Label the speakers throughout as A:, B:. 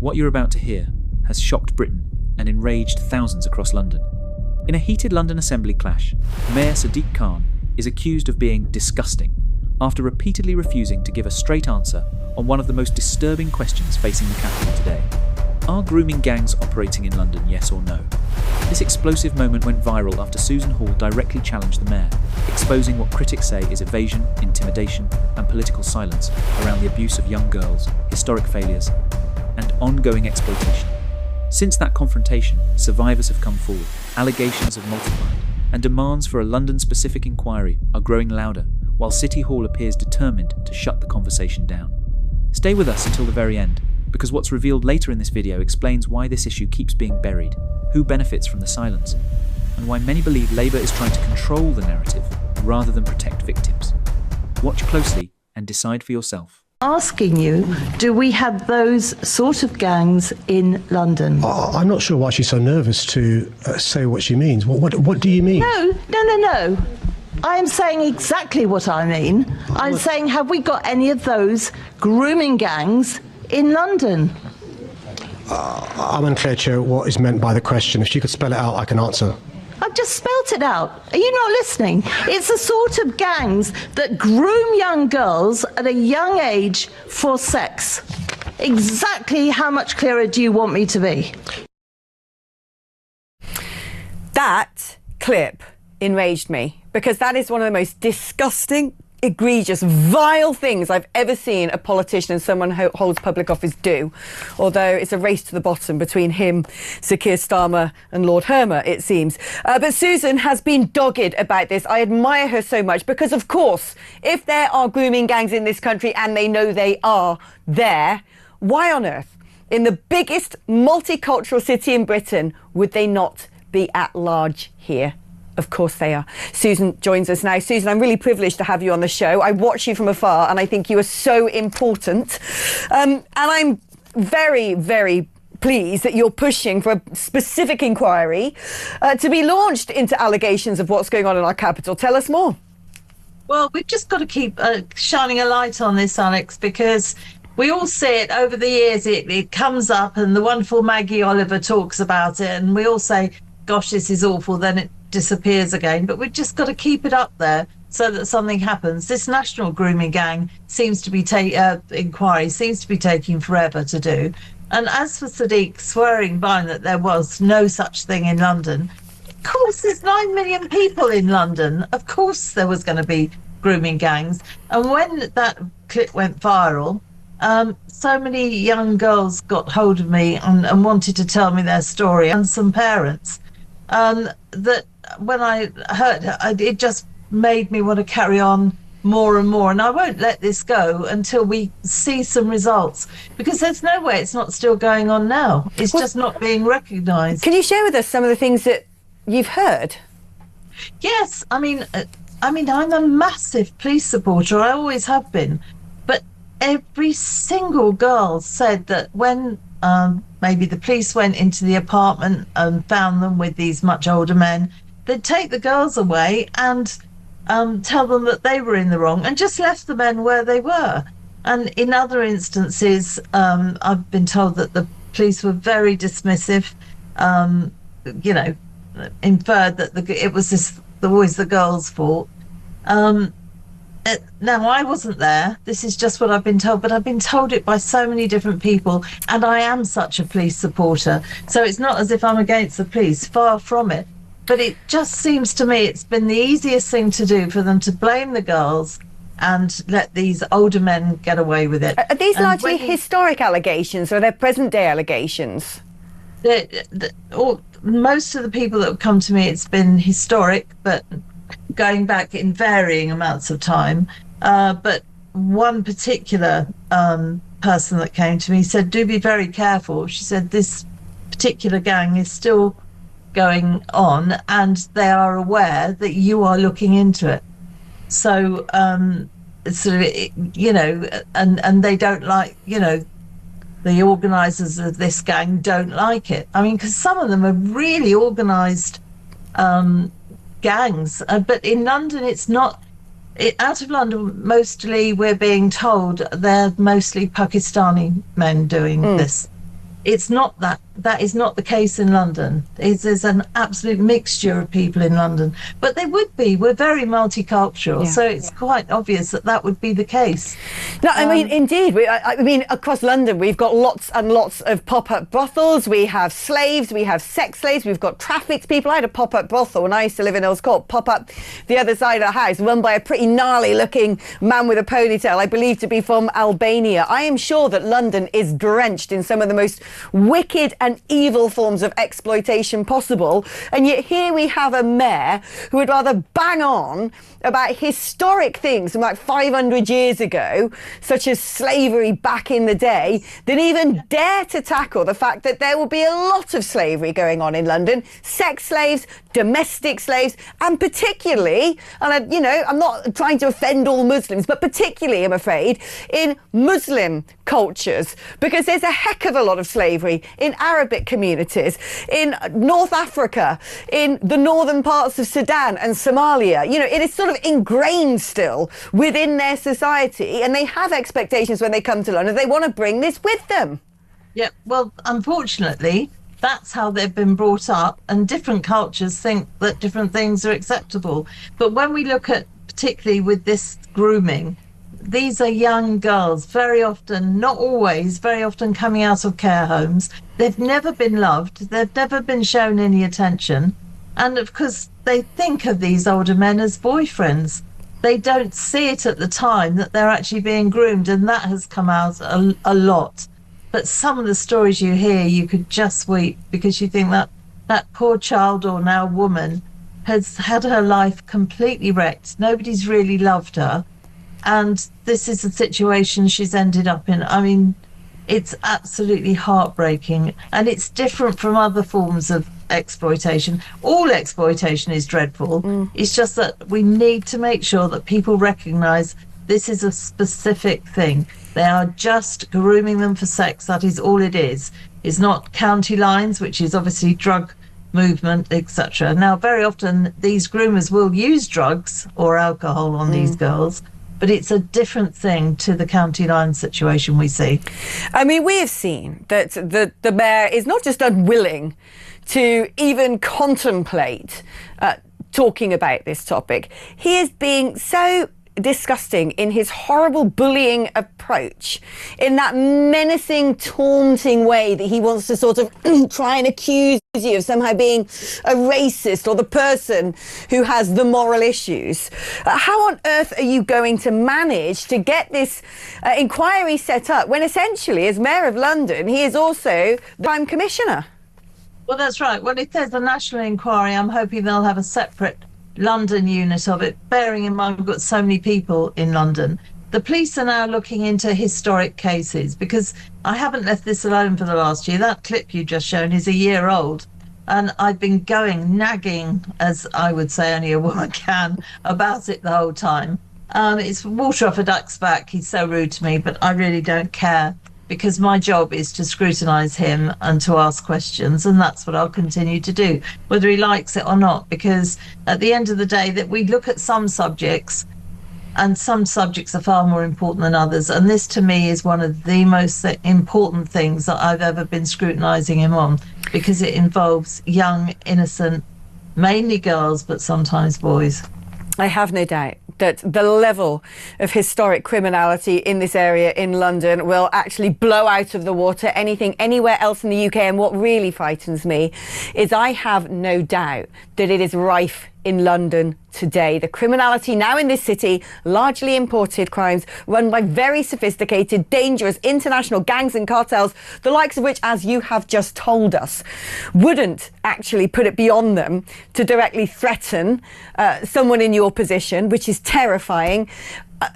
A: What you're about to hear has shocked Britain and enraged thousands across London. In a heated London Assembly clash, Mayor Sadiq Khan is accused of being disgusting after repeatedly refusing to give a straight answer on one of the most disturbing questions facing the capital today. Are grooming gangs operating in London, yes or no? This explosive moment went viral after Susan Hall directly challenged the mayor, exposing what critics say is evasion, intimidation, and political silence around the abuse of young girls, historic failures, and ongoing exploitation. Since that confrontation, survivors have come forward, allegations have multiplied, and demands for a London-specific inquiry are growing louder, while City Hall appears determined to shut the conversation down. Stay with us until the very end, because what's revealed later in this video explains why this issue keeps being buried, who benefits from the silence, and why many believe Labour is trying to control the narrative rather than protect victims. Watch closely and decide for yourself.
B: Asking you, do we have those sort of gangs in London?
C: I'm not sure why she's so nervous to say what she means. What do you mean?
B: No. I am saying exactly what I mean. I'm saying, have we got any of those grooming gangs in London?
C: I'm unclear, Chair, what is meant by the question. If she could spell it out, I can answer.
B: I've just spelt it out. Are you not listening? It's the sort of gangs that groom young girls at a young age for sex. Exactly how much clearer do you want me to be?
D: That clip enraged me because that is one of the most disgusting, egregious, vile things I've ever seen a politician and someone who holds public office do. Although it's a race to the bottom between him, Sir Keir Starmer and Lord Hermer, it seems. But Susan has been dogged about this. I admire her so much because, of course, if there are grooming gangs in this country and they know they are there, why on earth, in the biggest multicultural city in Britain, would they not be at large here? Of course they are. Susan joins us now. Susan, I'm really privileged to have you on the show. I watch you from afar and I think you are so important. And I'm very, very pleased that you're pushing for a specific inquiry to be launched into allegations of what's going on in our capital. Tell us more.
E: Well, we've just got to keep shining a light on this, Alex, because we all see it over the years. It comes up and the wonderful Maggie Oliver talks about it and we all say, gosh, this is awful. Then it disappears again, but we've just got to keep it up there so that something happens. This national grooming gang seems to be inquiry seems to be taking forever to do. And as for Sadiq swearing by that there was no such thing in London, of course there's 9 million people in London. Of course there was going to be grooming gangs. And when that clip went viral, so many young girls got hold of me and wanted to tell me their story, and some parents. That when I heard it just made me want to carry on more and more, and I won't let this go until we see some results, because there's no way it's not still going on now. It's just not being recognised.
D: Can you share with us some of the things that you've heard?
E: Yes, I mean I'm a massive police supporter. I always have been, but every single girl said that when maybe the police went into the apartment and found them with these much older men, they'd take the girls away and tell them that they were in the wrong and just left the men where they were. And in other instances, I've been told that the police were very dismissive, inferred that it was always the girls' fault. Now, I wasn't there. This is just what I've been told, but I've been told it by so many different people, and I am such a police supporter. So it's not as if I'm against the police, far from it. But it just seems to me it's been the easiest thing to do for them to blame the girls and let these older men get away with it.
D: Are these largely historic allegations, or are they present-day allegations?
E: Most of the people that have come to me, it's been historic, but going back in varying amounts of time. But one particular person that came to me said, do be very careful. She said this particular gang is still going on and they are aware that you are looking into it. So sort of, and they don't like, the organisers of this gang don't like it. I mean, because some of them are really organised gangs, but in London it's not. Out of London, mostly we're being told they're mostly Pakistani men doing this. It's not that. That is not the case in London. There's an absolute mixture of people in London, but they would be. We're very multicultural, so it's quite obvious that that would be the case.
D: No, I mean, indeed. I mean, across London, we've got lots and lots of pop-up brothels. We have slaves. We have sex slaves. We've got trafficked people. I had a pop-up brothel when I used to live in Earls Court, pop up the other side of the house, run by a pretty gnarly-looking man with a ponytail, I believe to be from Albania. I am sure that London is drenched in some of the most wicked and evil forms of exploitation possible, and yet here we have a mayor who would rather bang on about historic things from like 500 years ago, such as slavery back in the day, than even dare to tackle the fact that there will be a lot of slavery going on in London, sex slaves, domestic slaves, and particularly, and I'm not trying to offend all Muslims, but particularly, I'm afraid, in Muslim cultures, because there's a heck of a lot of slavery in Arabic communities, in North Africa, in the northern parts of Sudan and Somalia. It is sort of ingrained still within their society, and they have expectations when they come to London. They want to bring this with them.
E: Yeah, well, unfortunately, that's how they've been brought up, and different cultures think that different things are acceptable. But when we look at, particularly with this grooming, these are young girls, very often, not always, very often coming out of care homes. They've never been loved. They've never been shown any attention. And of course, they think of these older men as boyfriends. They don't see it at the time that they're actually being groomed, and that has come out a lot. But some of the stories you hear, you could just weep, because you think that that poor child, or now woman, has had her life completely wrecked. Nobody's really loved her. And this is the situation she's ended up in. I mean, it's absolutely heartbreaking. And it's different from other forms of exploitation. All exploitation is dreadful. It's just that we need to make sure that people recognise this is a specific thing. They are just grooming them for sex. That is all it is. It's not county lines, which is obviously drug movement, etc. Now, very often these groomers will use drugs or alcohol on these girls, but it's a different thing to the county line situation we see.
D: I mean, we have seen that the mayor is not just unwilling to even contemplate talking about this topic. He is being so disgusting in his horrible bullying approach, in that menacing, taunting way that he wants to sort of try and accuse you of somehow being a racist or the person who has the moral issues. How on earth are you going to manage to get this inquiry set up when essentially, as Mayor of London, he is also the Crime Commissioner?
E: Well, that's right. Well, if there's a national inquiry, I'm hoping they'll have a separate London unit of it, bearing in mind we've got so many people in London. The police are now looking into historic cases, because I haven't left this alone for the last year. That clip you just shown is a year old, and I've been nagging, as I would say only a woman can, about it the whole time. It's water off a duck's back. He's so rude to me, but I really don't care, because my job is to scrutinise him and to ask questions, and that's what I'll continue to do, whether he likes it or not, because at the end of the day, that we look at some subjects, and some subjects are far more important than others, and this to me is one of the most important things that I've ever been scrutinising him on, because it involves young, innocent, mainly girls, but sometimes boys.
D: I have no doubt that the level of historic criminality in this area in London will actually blow out of the water anything anywhere else in the UK. And what really frightens me is I have no doubt that it is rife in London today. The criminality now in this city, largely imported crimes run by very sophisticated, dangerous international gangs and cartels, the likes of which, as you have just told us, wouldn't actually put it beyond them to directly threaten someone in your position, which is terrifying.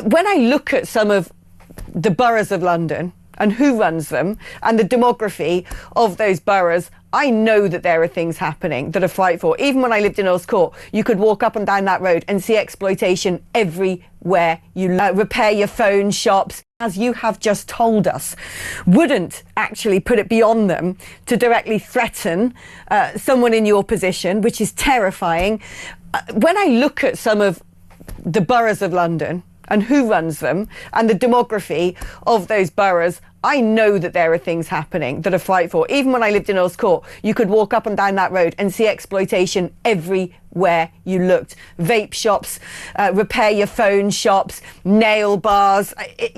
D: When I look at some of the boroughs of London and who runs them and the demography of those boroughs, I know that there are things happening that are frightful. Even when I lived in Earls Court, you could walk up and down that road and see exploitation everywhere you repair your phone shops, as you have just told us, wouldn't actually put it beyond them to directly threaten someone in your position, which is terrifying. When I look at some of the boroughs of London and who runs them and the demography of those boroughs, I know that there are things happening that are frightful. Even when I lived in Earl's Court, you could walk up and down that road and see exploitation everywhere you looked. Vape shops, repair your phone shops, nail bars.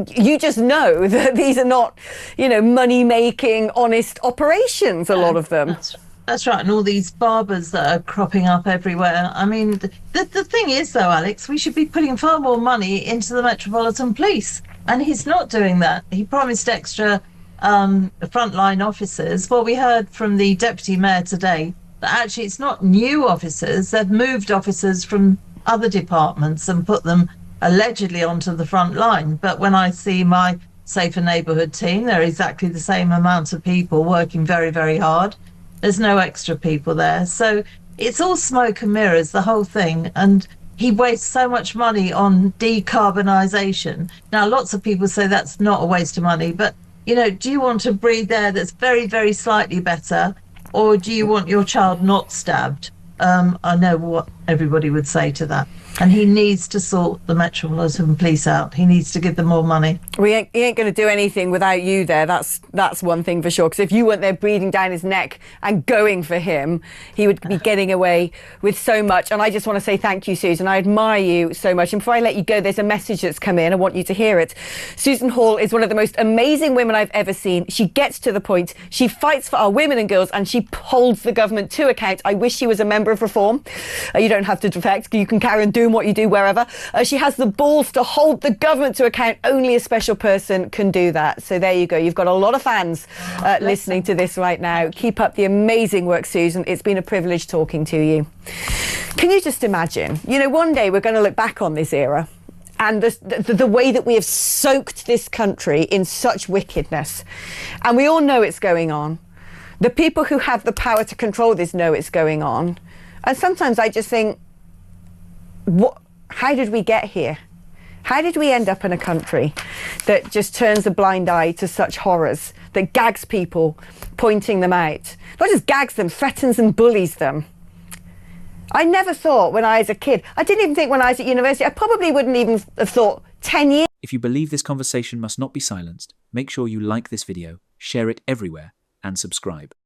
D: You just know that these are not, money-making, honest operations, a lot of them.
E: That's right, and all these barbers that are cropping up everywhere. I mean, the thing is, though, Alex, we should be putting far more money into the Metropolitan Police, and he's not doing that. He promised extra frontline officers. Well, we heard from the Deputy Mayor today that actually it's not new officers. They've moved officers from other departments and put them allegedly onto the front line. But when I see my Safer Neighbourhood team, they're exactly the same amount of people working very, very hard. There's no extra people there. So it's all smoke and mirrors, the whole thing. And he wastes so much money on decarbonisation. Now, lots of people say that's not a waste of money. But, do you want to breathe air that's very, very slightly better? Or do you want your child not stabbed? I know what everybody would say to that. And he needs to sort the Metropolitan Police out. He needs to give them more money.
D: He ain't going to do anything without you there. That's one thing for sure. Because if you weren't there breathing down his neck and going for him, he would be getting away with so much. And I just want to say thank you, Susan. I admire you so much. And before I let you go, there's a message that's come in. I want you to hear it. Susan Hall is one of the most amazing women I've ever seen. She gets to the point. She fights for our women and girls, and she holds the government to account. I wish she was a member of Reform. You don't have to defect. You can carry on doing what you do wherever. She has the balls to hold the government to account. Only a special person can do that. So there you go. You've got a lot of fans listening to this right now. Keep up the amazing work, Susan. It's been a privilege talking to you. Can you just imagine? One day we're going to look back on this era and the way that we have soaked this country in such wickedness. And we all know it's going on. The people who have the power to control this know it's going on. And sometimes I just think, how did we get here? How did we end up in a country that just turns a blind eye to such horrors, that gags people, pointing them out? Not just gags them, threatens and bullies them. I never thought when I was a kid, I didn't even think when I was at university, I probably wouldn't even have thought 10 years.
A: If you believe this conversation must not be silenced, make sure you like this video, share it everywhere, and subscribe.